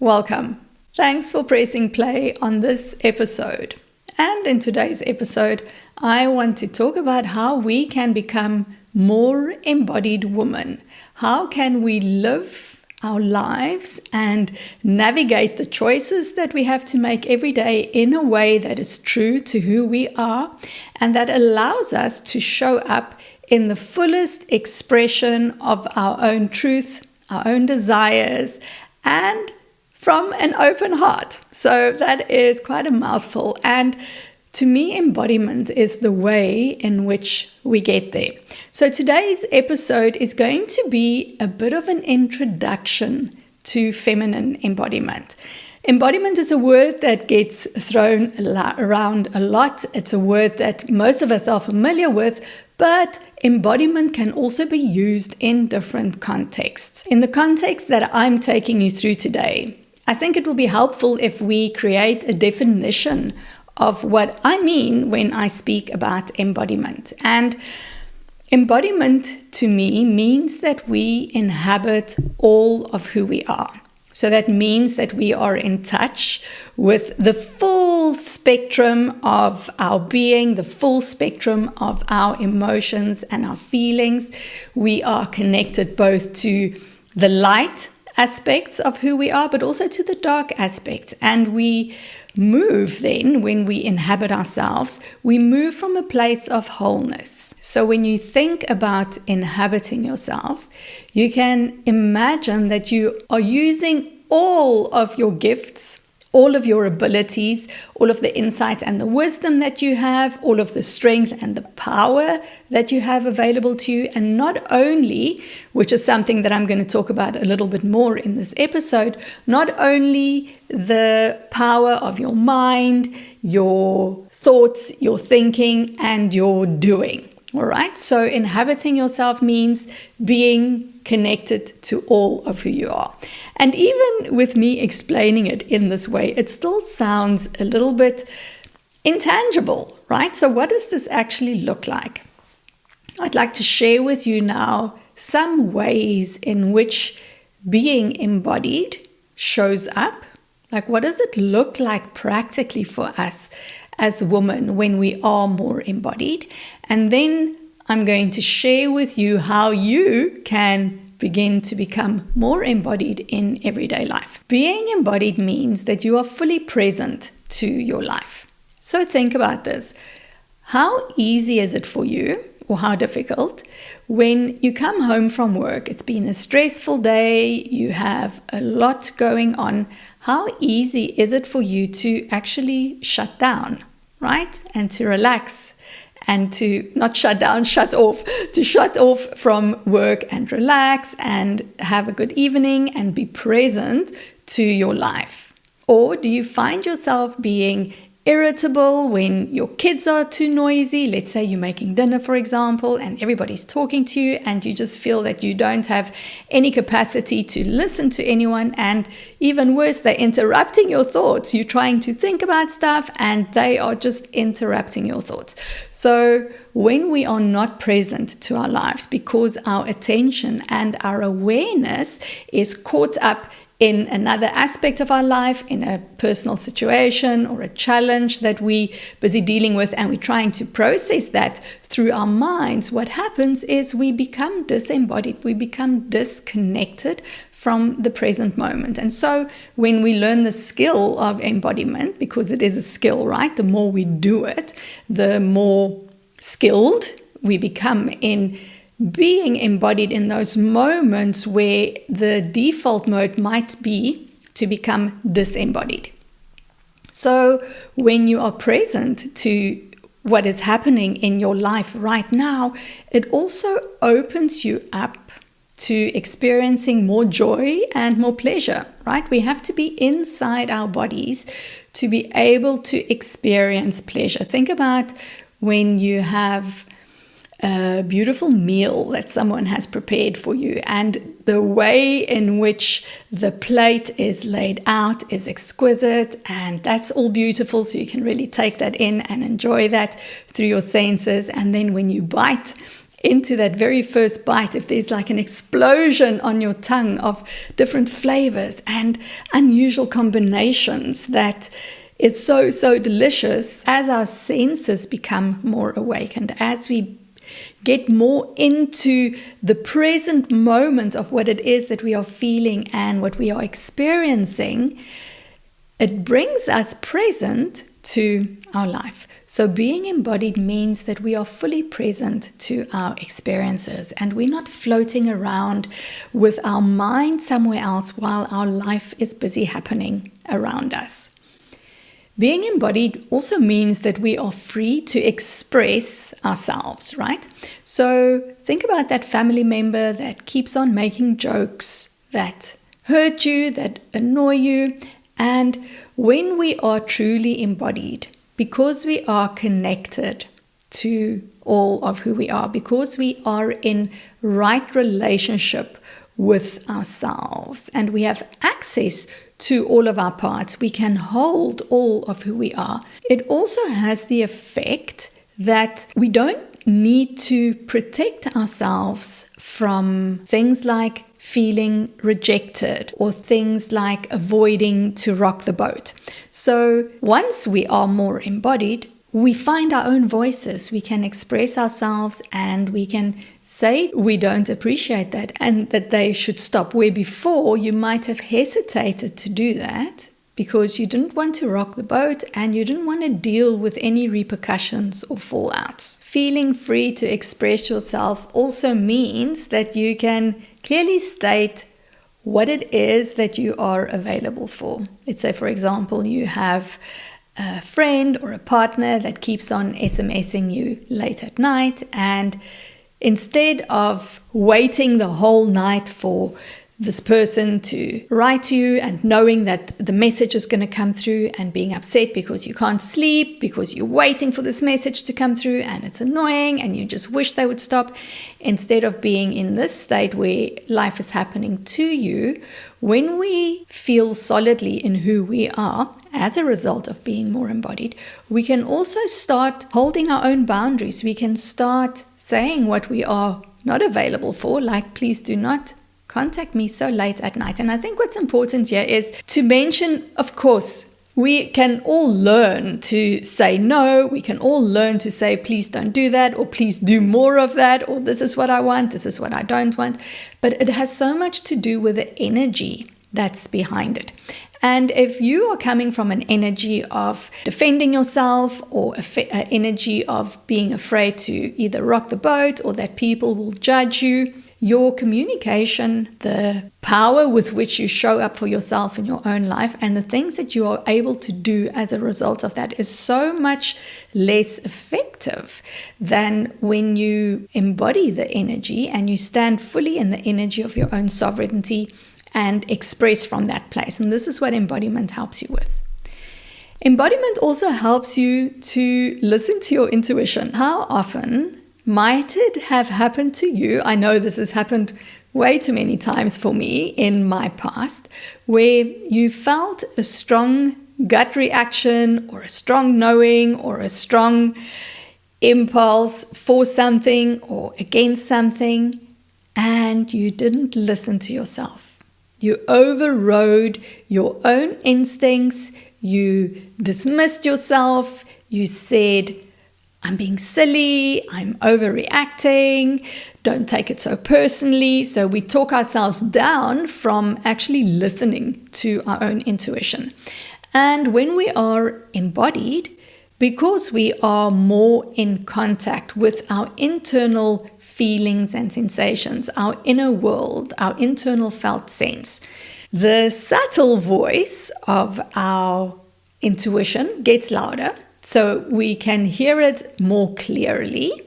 Welcome. Thanks for pressing play on this episode. And in today's episode, I want to talk about how we can become more embodied women. How can we live our lives and navigate the choices that we have to make every day in a way that is true to who we are and that allows us to show up in the fullest expression of our own truth, our own desires, and from an open heart. So that is quite a mouthful. And to me, embodiment is the way in which we get there. So today's episode is going to be a bit of an introduction to feminine embodiment. Embodiment is a word that gets thrown around a lot. It's a word that most of us are familiar with, but embodiment can also be used in different contexts. In the context that I'm taking you through today, I think it will be helpful if we create a definition of what I mean when I speak about embodiment. And embodiment to me means that we inhabit all of who we are. So that means that we are in touch with the full spectrum of our being, the full spectrum of our emotions and our feelings. We are connected both to the light aspects of who we are, but also to the dark aspects. And we move then, when we inhabit ourselves, we move from a place of wholeness. So when you think about inhabiting yourself, you can imagine that you are using all of your gifts, all of your abilities, all of the insight and the wisdom that you have, all of the strength and the power that you have available to you. And not only, which is something that I'm going to talk about a little bit more in this episode, not only the power of your mind, your thoughts, your thinking, and your doing. All right. So inhabiting yourself means being connected to all of who you are. And even with me explaining it in this way, it still sounds a little bit intangible, right? So what does this actually look like? I'd like to share with you now some ways in which being embodied shows up. Like, what does it look like practically for us as women when we are more embodied? And then I'm going to share with you how you can begin to become more embodied in everyday life. Being embodied means that you are fully present to your life. So think about this. How easy is it for you, or how difficult, when you come home from work? It's been a stressful day, you have a lot going on. How easy is it for you to actually shut down, right? And to relax and to not shut down, shut off, to shut off from work and relax and have a good evening and be present to your life? Or do you find yourself being irritable when your kids are too noisy? Let's say you're making dinner, for example, and everybody's talking to you and you just feel that you don't have any capacity to listen to anyone, and even worse, they're interrupting your thoughts. You're trying to think about stuff and they are just interrupting your thoughts. So when we are not present to our lives because our attention and our awareness is caught up in another aspect of our life, in a personal situation or a challenge that we're busy dealing with, and we're trying to process that through our minds, what happens is we become disembodied, we become disconnected from the present moment. And so when we learn the skill of embodiment, because it is a skill, right? The more we do it, the more skilled we become in being embodied in those moments where the default mode might be to become disembodied. So when you are present to what is happening in your life right now, it also opens you up to experiencing more joy and more pleasure, right? We have to be inside our bodies to be able to experience pleasure. Think about when you have a beautiful meal that someone has prepared for you, and the way in which the plate is laid out is exquisite, and that's all beautiful, so you can really take that in and enjoy that through your senses. And then when you bite into that very first bite, if there's like an explosion on your tongue of different flavors and unusual combinations that is so, so delicious, as our senses become more awakened, as we get more into the present moment of what it is that we are feeling and what we are experiencing, it brings us present to our life. So being embodied means that we are fully present to our experiences and we're not floating around with our mind somewhere else while our life is busy happening around us. Being embodied also means that we are free to express ourselves, right? So think about that family member that keeps on making jokes that hurt you, that annoy you. And when we are truly embodied, because we are connected to all of who we are, because we are in right relationship with ourselves and we have access to all of our parts, we can hold all of who we are. It also has the effect that we don't need to protect ourselves from things like feeling rejected or things like avoiding to rock the boat. So once we are more embodied, we find our own voices. We can express ourselves and we can say we don't appreciate that and that they should stop. Where before you might have hesitated to do that because you didn't want to rock the boat and you didn't want to deal with any repercussions or fallouts. Feeling free to express yourself also means that you can clearly state what it is that you are available for. Let's say, for example, you have a friend or a partner that keeps on SMSing you late at night, and instead of waiting the whole night for this person to write to you and knowing that the message is going to come through and being upset because you can't sleep because you're waiting for this message to come through and it's annoying and you just wish they would stop, instead of being in this state where life is happening to you, when we feel solidly in who we are as a result of being more embodied, we can also start holding our own boundaries. We can start saying what we are not available for, like please do not contact me so late at night. And I think what's important here is to mention, of course, we can all learn to say no. We can all learn to say, please don't do that, or please do more of that, or this is what I want, this is what I don't want. But it has so much to do with the energy that's behind it. And if you are coming from an energy of defending yourself or an energy of being afraid to either rock the boat or that people will judge you, your communication, the power with which you show up for yourself in your own life, and the things that you are able to do as a result of that is so much less effective than when you embody the energy and you stand fully in the energy of your own sovereignty and express from that place. And this is what embodiment helps you with. Embodiment also helps you to listen to your intuition. How often might it have happened to you? I know this has happened way too many times for me in my past, where you felt a strong gut reaction or a strong knowing or a strong impulse for something or against something, and you didn't listen to yourself. You overrode your own instincts. You dismissed yourself. You said, I'm being silly, I'm overreacting, don't take it so personally. So we talk ourselves down from actually listening to our own intuition. And when we are embodied, because we are more in contact with our internal feelings and sensations, our inner world, our internal felt sense, the subtle voice of our intuition gets louder. So we can hear it more clearly.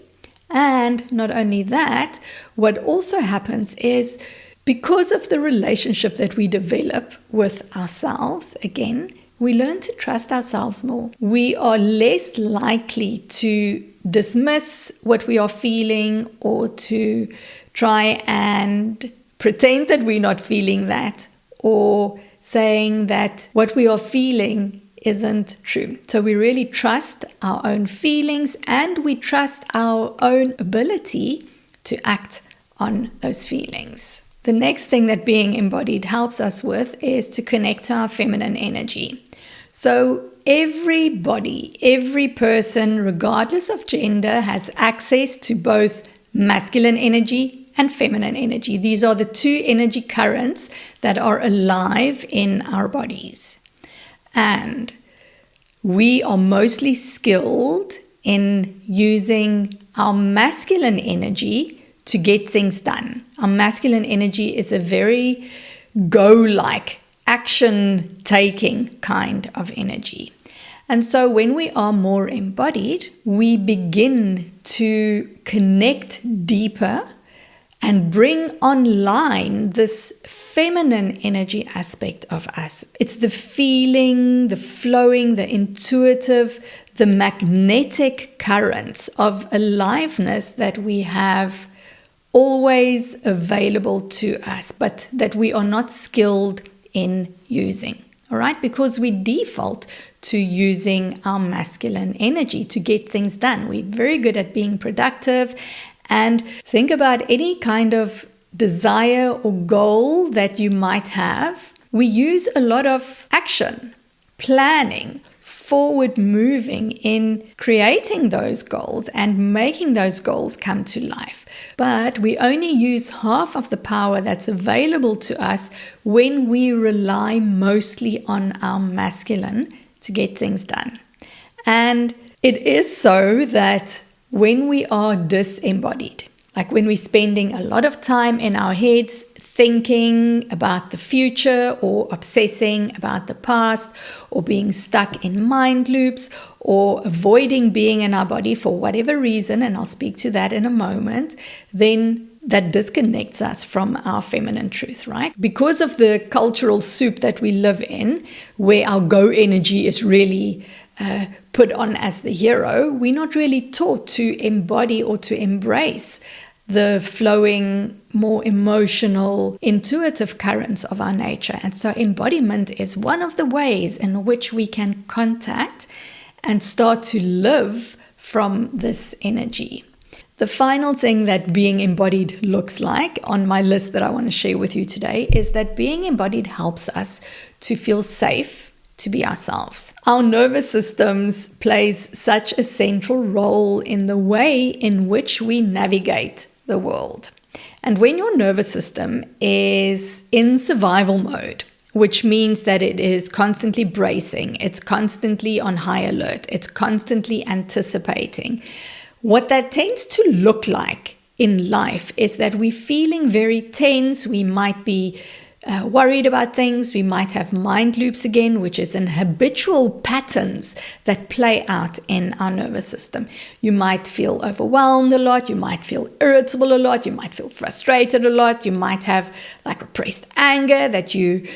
And not only that, what also happens is because of the relationship that we develop with ourselves, again, we learn to trust ourselves more. We are less likely to dismiss what we are feeling or to try and pretend that we're not feeling that, or saying that what we are feeling isn't true. So we really trust our own feelings and we trust our own ability to act on those feelings. The next thing that being embodied helps us with is to connect to our feminine energy. So everybody, every person, regardless of gender, has access to both masculine energy and feminine energy. These are the two energy currents that are alive in our bodies. And we are mostly skilled in using our masculine energy to get things done. Our masculine energy is a very go-like, action-taking kind of energy. And so when we are more embodied, we begin to connect deeper and bring online this feminine energy aspect of us. It's the feeling, the flowing, the intuitive, the magnetic currents of aliveness that we have always available to us, but that we are not skilled in using, all right? Because we default to using our masculine energy to get things done. We're very good at being productive. And think about any kind of desire or goal that you might have. We use a lot of action, planning, forward moving in creating those goals and making those goals come to life. But we only use half of the power that's available to us when we rely mostly on our masculine to get things done. And it is so that when we are disembodied, like when we're spending a lot of time in our heads thinking about the future or obsessing about the past or being stuck in mind loops or avoiding being in our body for whatever reason, and I'll speak to that in a moment, then that disconnects us from our feminine truth, right? Because of the cultural soup that we live in, where our go energy is really put on as the hero, we're not really taught to embody or to embrace the flowing, more emotional, intuitive currents of our nature. And so embodiment is one of the ways in which we can contact and start to live from this energy. The final thing that being embodied looks like on my list that I want to share with you today is that being embodied helps us to feel safe to be ourselves. Our nervous systems plays such a central role in the way in which we navigate the world. And when your nervous system is in survival mode, which means that it is constantly bracing, it's constantly on high alert, it's constantly anticipating, what that tends to look like in life is that we're feeling very tense. We might be worried about things. We might have mind loops again, which is an habitual patterns that play out in our nervous system. You might feel overwhelmed a lot. You might feel irritable a lot. You might feel frustrated a lot. You might have like repressed anger that you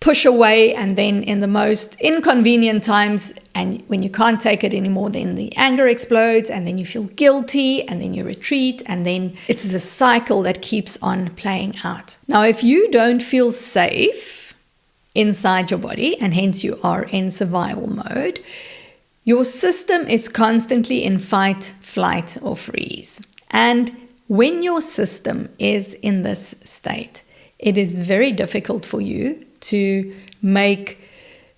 push away, and then in the most inconvenient times, and when you can't take it anymore, then the anger explodes, and then you feel guilty, and then you retreat, and then it's the cycle that keeps on playing out. Now, if you don't feel safe inside your body, and hence you are in survival mode, your system is constantly in fight, flight, or freeze. And when your system is in this state, it is very difficult for you to make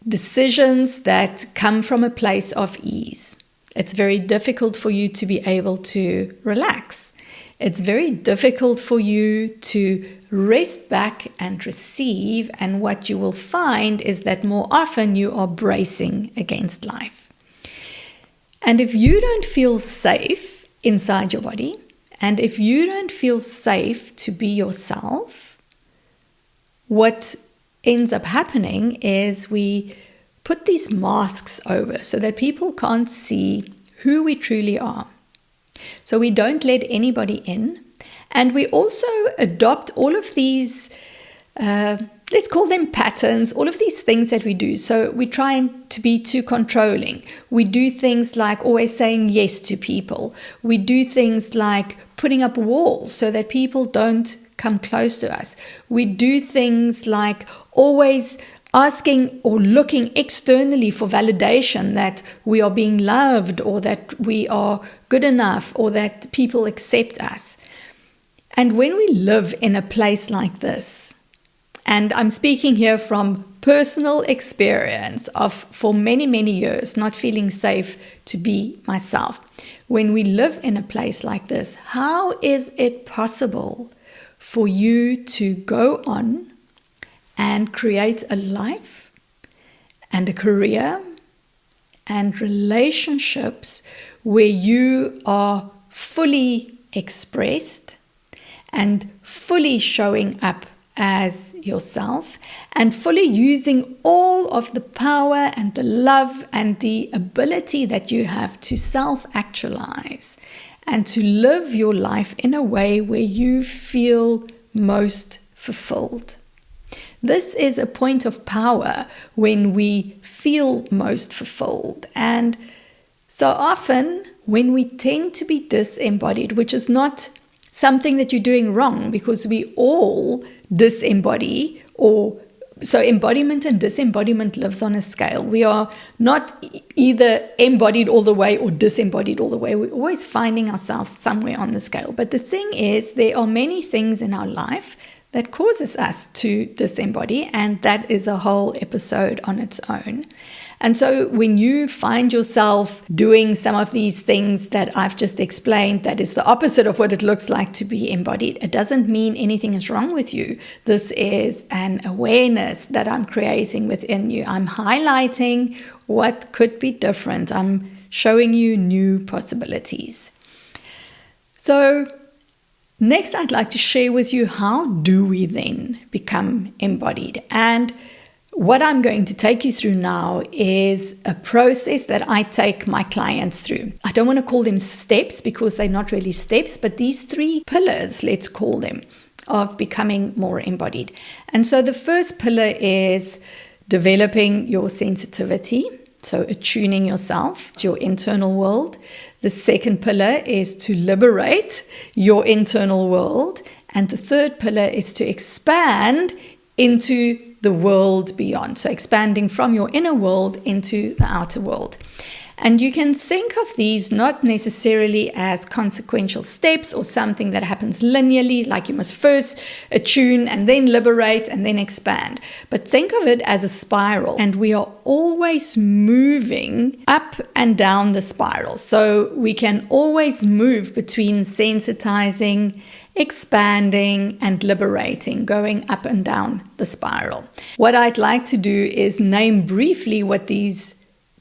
decisions that come from a place of ease. It's very difficult for you to be able to relax. It's very difficult for you to rest back and receive, and what you will find is that more often you are bracing against life. And if you don't feel safe inside your body, and if you don't feel safe to be yourself, what ends up happening is we put these masks over so that people can't see who we truly are. So we don't let anybody in, and we also adopt all of these, let's call them patterns, all of these things that we do. So we try to be too controlling. We do things like always saying yes to people. We do things like putting up walls so that people don't come close to us. We do things like always asking or looking externally for validation that we are being loved or that we are good enough or that people accept us. And when we live in a place like this, and I'm speaking here from personal experience of for many, many years not feeling safe to be myself. When we live in a place like this, how is it possible for you to go on and create a life and a career and relationships where you are fully expressed and fully showing up as yourself and fully using all of the power and the love and the ability that you have to self-actualize and to live your life in a way where you feel most fulfilled? This is a point of power when we feel most fulfilled. And so often when we tend to be disembodied, which is not something that you're doing wrong, because we all disembody, or so embodiment and disembodiment lives on a scale. We are not either embodied all the way or disembodied all the way. We're always finding ourselves somewhere on the scale. But the thing is, there are many things in our life that causes us to disembody, and that is a whole episode on its own. And so when you find yourself doing some of these things that I've just explained, that is the opposite of what it looks like to be embodied, it doesn't mean anything is wrong with you. This is an awareness that I'm creating within you. I'm highlighting what could be different. I'm showing you new possibilities. So next, I'd like to share with you, how do we then become embodied? And what I'm going to take you through now is a process that I take my clients through. I don't want to call them steps because they're not really steps, but these 3 pillars, let's call them, of becoming more embodied. And so the first pillar is developing your sensitivity, so attuning yourself to your internal world. The second pillar is to liberate your internal world. And the third pillar is to expand into the world beyond. So expanding from your inner world into the outer world. And you can think of these not necessarily as consequential steps or something that happens linearly, like you must first attune and then liberate and then expand. But think of it as a spiral, and we are always moving up and down the spiral. So we can always move between sensitizing, expanding, and liberating, going up and down the spiral. What I'd like to do is name briefly what these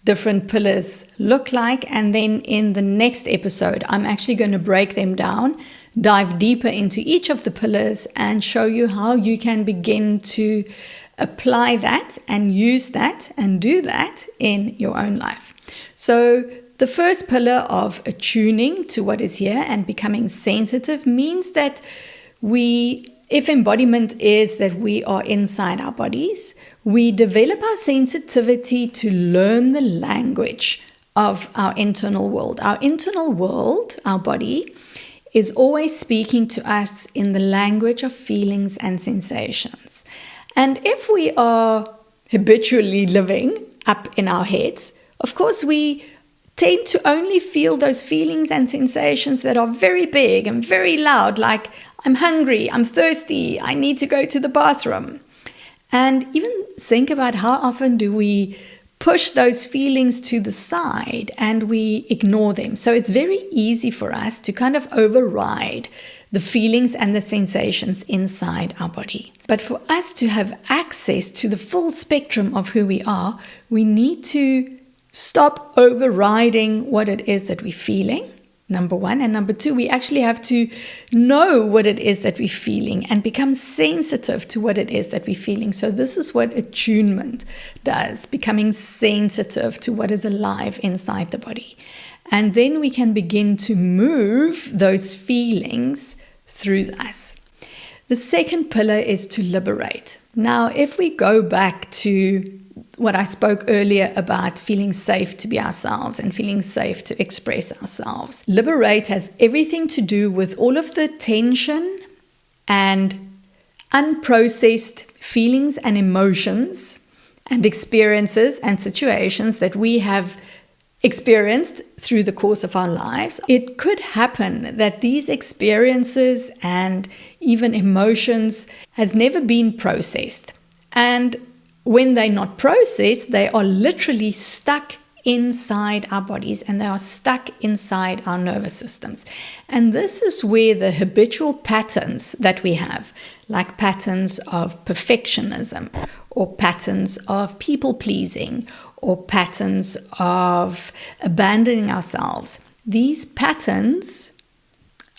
different pillars look like, and then in the next episode I'm actually going to break them down, dive deeper into each of the pillars, and show you how you can begin to apply that and use that and do that in your own life. So the first pillar of attuning to what is here and becoming sensitive means that if embodiment is that we are inside our bodies, we develop our sensitivity to learn the language of our internal world. Our internal world, our body, is always speaking to us in the language of feelings and sensations. And if we are habitually living up in our heads, of course we tend to only feel those feelings and sensations that are very big and very loud, like I'm hungry, I'm thirsty, I need to go to the bathroom. And even think about how often do we push those feelings to the side and we ignore them. So it's very easy for us to kind of override the feelings and the sensations inside our body. But for us to have access to the full spectrum of who we are, we need to stop overriding what it is that we're feeling, number one. And number two, we actually have to know what it is that we're feeling and become sensitive to what it is that we're feeling. So this is what attunement does, becoming sensitive to what is alive inside the body. And then we can begin to move those feelings through us. The second pillar is to liberate. Now, if we go back to what I spoke earlier about feeling safe to be ourselves and feeling safe to express ourselves, liberate has everything to do with all of the tension and unprocessed feelings and emotions and experiences and situations that we have experienced through the course of our lives, it could happen that these experiences and even emotions has never been processed. And when they're not processed, they are literally stuck inside our bodies, and they are stuck inside our nervous systems. And this is where the habitual patterns that we have, like patterns of perfectionism, or patterns of people-pleasing, or patterns of abandoning ourselves, these patterns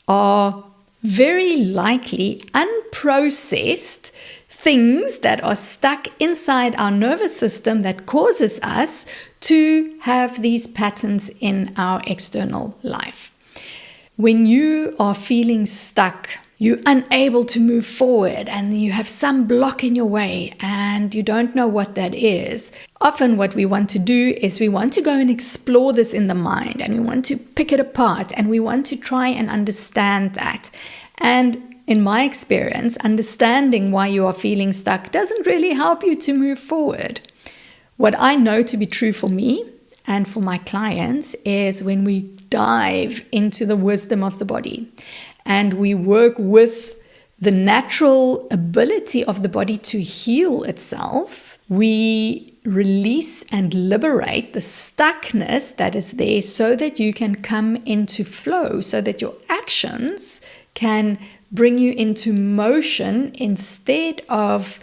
are very likely unprocessed things that are stuck inside our nervous system that causes us to have these patterns in our external life. When you are feeling stuck, you're unable to move forward, and you have some block in your way and you don't know what that is, often what we want to do is we want to go and explore this in the mind, and we want to pick it apart, and we want to try and understand that. And in my experience, understanding why you are feeling stuck doesn't really help you to move forward. What I know to be true for me and for my clients is when we dive into the wisdom of the body and we work with the natural ability of the body to heal itself, we release and liberate the stuckness that is there so that you can come into flow, so that your actions can bring you into motion instead of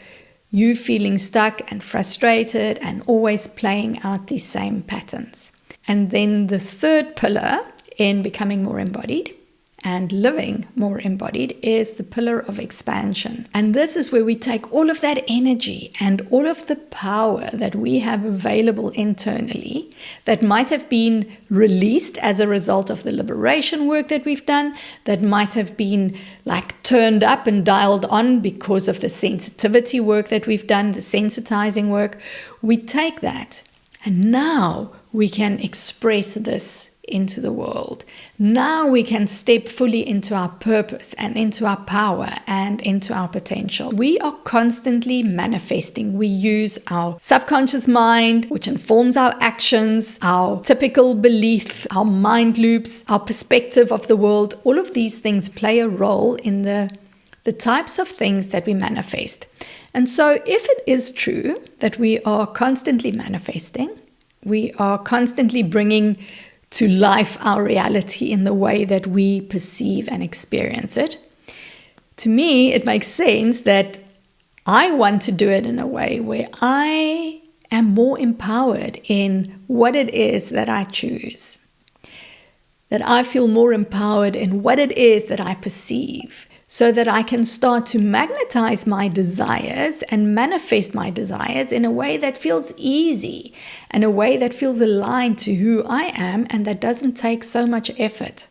you feeling stuck and frustrated and always playing out these same patterns. And then the third pillar in becoming more embodied and living more embodied is the pillar of expansion. And this is where we take all of that energy and all of the power that we have available internally that might have been released as a result of the liberation work that we've done, that might have been like turned up and dialed on because of the sensitivity work that we've done, the sensitizing work. We take that and now we can express this into the world. Now we can step fully into our purpose and into our power and into our potential. We are constantly manifesting. We use our subconscious mind, which informs our actions, our typical belief, our mind loops, our perspective of the world. All of these things play a role in the types of things that we manifest. And so if it is true that we are constantly manifesting, we are constantly bringing to life our reality in the way that we perceive and experience it. To me, it makes sense that I want to do it in a way where I am more empowered in what it is that I choose, that I feel more empowered in what it is that I perceive, so that I can start to magnetize my desires and manifest my desires in a way that feels easy, and a way that feels aligned to who I am and that doesn't take so much effort.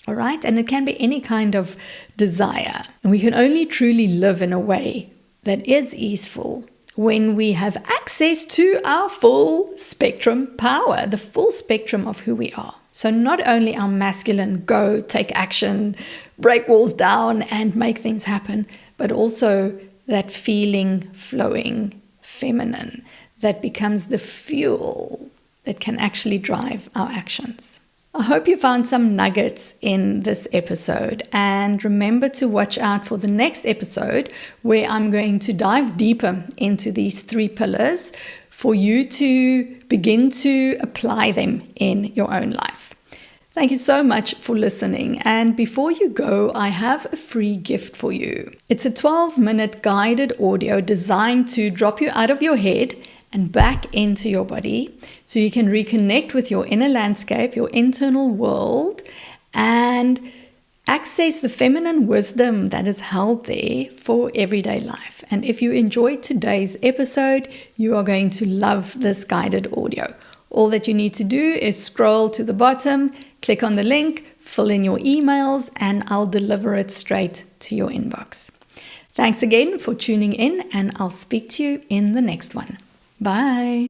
All right? And it can be any kind of desire. And we can only truly live in a way that is easeful when we have access to our full spectrum power, the full spectrum of who we are. So not only our masculine go, take action, break walls down and make things happen, but also that feeling, flowing, feminine that becomes the fuel that can actually drive our actions. I hope you found some nuggets in this episode, and remember to watch out for the next episode where I'm going to dive deeper into these 3 pillars for you to begin to apply them in your own life. Thank you so much for listening. And before you go, I have a free gift for you. It's a 12-minute guided audio designed to drop you out of your head and back into your body so you can reconnect with your inner landscape, your internal world, and access the feminine wisdom that is held there for everyday life. And if you enjoyed today's episode, you are going to love this guided audio. All that you need to do is scroll to the bottom, click on the link, fill in your emails, and I'll deliver it straight to your inbox. Thanks again for tuning in, and I'll speak to you in the next one. Bye.